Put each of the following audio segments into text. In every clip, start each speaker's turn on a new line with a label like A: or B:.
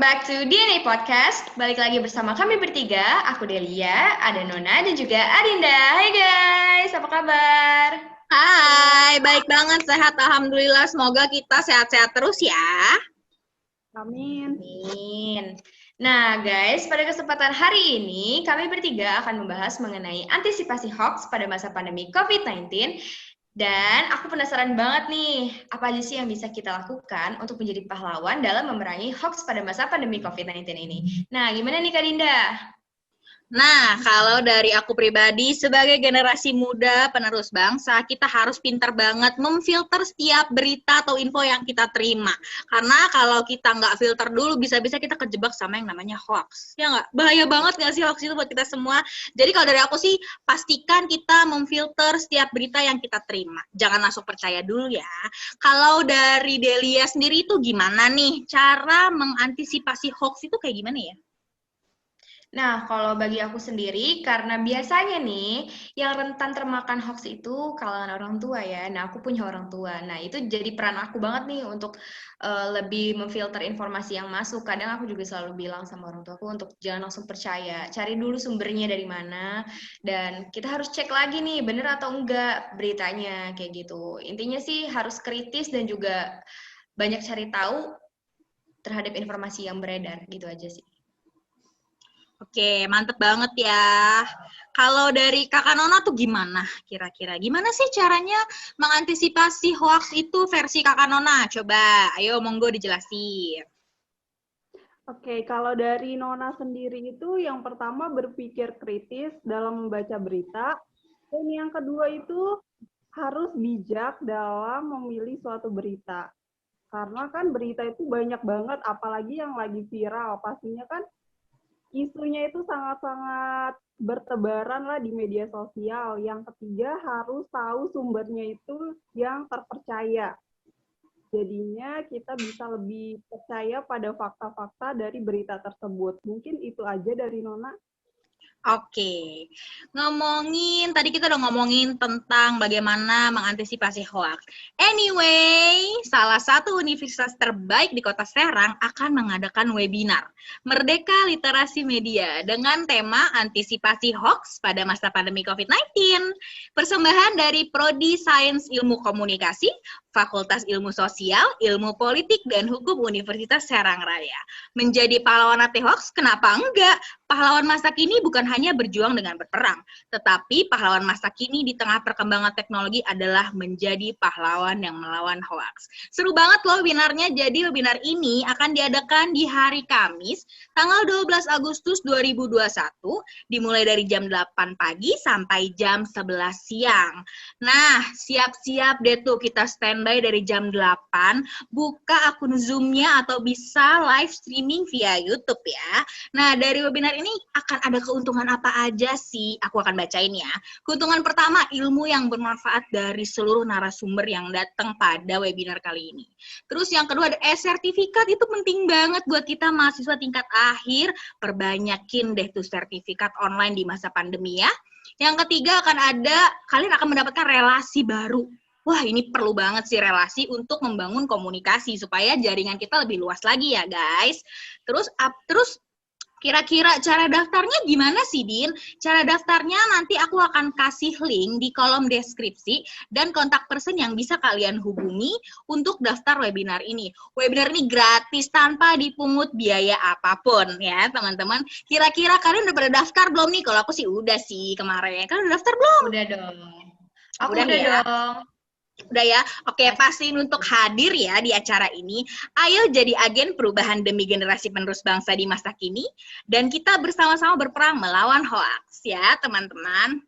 A: back to DNA Podcast. Balik lagi bersama kami bertiga. Aku Delia, ada Nona, dan juga Adinda. Hai guys, apa kabar?
B: Hai, baik banget, sehat Alhamdulillah. Semoga kita sehat-sehat terus ya.
C: Amin.
A: Amin. Nah guys, pada kesempatan hari ini kami bertiga akan membahas mengenai antisipasi hoax pada masa pandemi COVID-19. Dan aku penasaran banget nih, apa aja sih yang bisa kita lakukan untuk menjadi pahlawan dalam memerangi hoax pada masa pandemi COVID-19 ini. Nah, gimana nih Kak Dinda?
B: Nah, kalau dari aku pribadi, sebagai generasi muda penerus bangsa, kita harus pintar banget memfilter setiap berita atau info yang kita terima. Karena kalau kita nggak filter dulu, bisa-bisa kita kejebak sama yang namanya hoax. Ya nggak? Bahaya banget nggak sih hoax itu buat kita semua? Jadi kalau dari aku sih, pastikan kita memfilter setiap berita yang kita terima. Jangan langsung percaya dulu ya. Kalau dari Delia sendiri itu gimana nih? Cara mengantisipasi hoax itu kayak gimana ya?
A: Nah, kalau bagi aku sendiri, karena biasanya nih, yang rentan termakan hoax itu kalangan orang tua ya. Nah, aku punya orang tua. Nah, itu jadi peran aku banget nih untuk lebih memfilter informasi yang masuk. Kadang aku juga selalu bilang sama orang tuaku untuk jangan langsung percaya. Cari dulu sumbernya dari mana. Dan kita harus cek lagi nih, bener atau enggak beritanya, kayak gitu. Intinya sih harus kritis dan juga banyak cari tahu terhadap informasi yang beredar, gitu aja sih.
B: Oke, mantep banget ya. Kalau dari Kakak Nona tuh gimana kira-kira? Gimana sih caranya mengantisipasi hoax itu versi Kakak Nona? Coba, ayo monggo dijelasin.
C: Oke, kalau dari Nona sendiri itu yang pertama berpikir kritis dalam membaca berita, dan yang kedua itu harus bijak dalam memilih suatu berita. Karena kan berita itu banyak banget, apalagi yang lagi viral. Pastinya kan isunya itu sangat-sangat bertebaran lah di media sosial. Yang ketiga harus tahu sumbernya itu yang terpercaya. Jadinya kita bisa lebih percaya pada fakta-fakta dari berita tersebut. Mungkin itu aja dari Nona.
B: Oke, tadi kita udah ngomongin tentang bagaimana mengantisipasi hoax. Anyway, salah satu universitas terbaik di kota Serang akan mengadakan webinar Merdeka Literasi Media dengan tema antisipasi hoax pada masa pandemi COVID-19. Persembahan dari Prodi Sains Ilmu Komunikasi, Fakultas Ilmu Sosial, Ilmu Politik, dan Hukum Universitas Serang Raya. Menjadi pahlawan anti hoax, kenapa enggak? Pahlawan masa kini bukan hanya berjuang dengan berperang, tetapi pahlawan masa kini di tengah perkembangan teknologi adalah menjadi pahlawan yang melawan hoax. Seru banget loh webinarnya, jadi webinar ini akan diadakan di hari Kamis, tanggal 12 Agustus 2021, dimulai dari jam 8 pagi sampai jam 11 siang. Nah, siap-siap deh tuh kita standby dari jam 8, buka akun Zoom-nya atau bisa live streaming via YouTube ya. Nah, dari webinar ini akan ada keuntungan apa aja sih? Aku akan bacain ya. Keuntungan pertama, ilmu yang bermanfaat dari seluruh narasumber yang datang pada webinar kali ini. Terus yang kedua, ada sertifikat. Itu penting banget buat kita mahasiswa tingkat akhir. Perbanyakin deh tuh sertifikat online di masa pandemi ya. Yang ketiga kalian akan mendapatkan relasi baru. Wah, ini perlu banget sih relasi untuk membangun komunikasi supaya jaringan kita lebih luas lagi ya, guys. Terus kira-kira cara daftarnya gimana sih, Din? Cara daftarnya nanti aku akan kasih link di kolom deskripsi dan kontak person yang bisa kalian hubungi untuk daftar webinar ini. Webinar ini gratis tanpa dipungut biaya apapun ya, teman-teman. Kira-kira kalian udah pada daftar belum nih? Kalau aku sih udah sih kemarin. Kalian udah daftar belum?
A: Udah dong. Aku
B: udah
A: ya?
B: dong. Udah ya? Oke, pastiin untuk hadir ya di acara ini. Ayo jadi agen perubahan demi generasi penerus bangsa di masa kini. Dan kita bersama-sama berperang melawan hoax ya, teman-teman.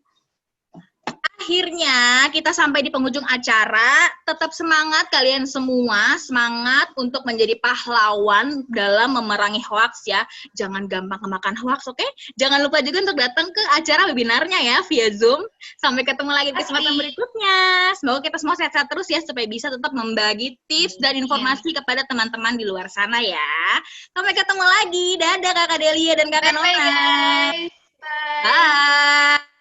B: Akhirnya kita sampai di penghujung acara. Tetap semangat kalian semua, semangat untuk menjadi pahlawan dalam memerangi hoax ya. Jangan gampang kemakan hoax, oke? Jangan lupa juga untuk datang ke acara webinarnya ya via Zoom. Sampai ketemu lagi di kesempatan berikutnya. Semoga kita semua sehat-sehat terus ya supaya bisa tetap membagi tips dan informasi kepada teman-teman di luar sana ya. Sampai ketemu lagi. Dadah Kakak Delia dan Kakak Nona.
A: Bye guys.
B: Bye.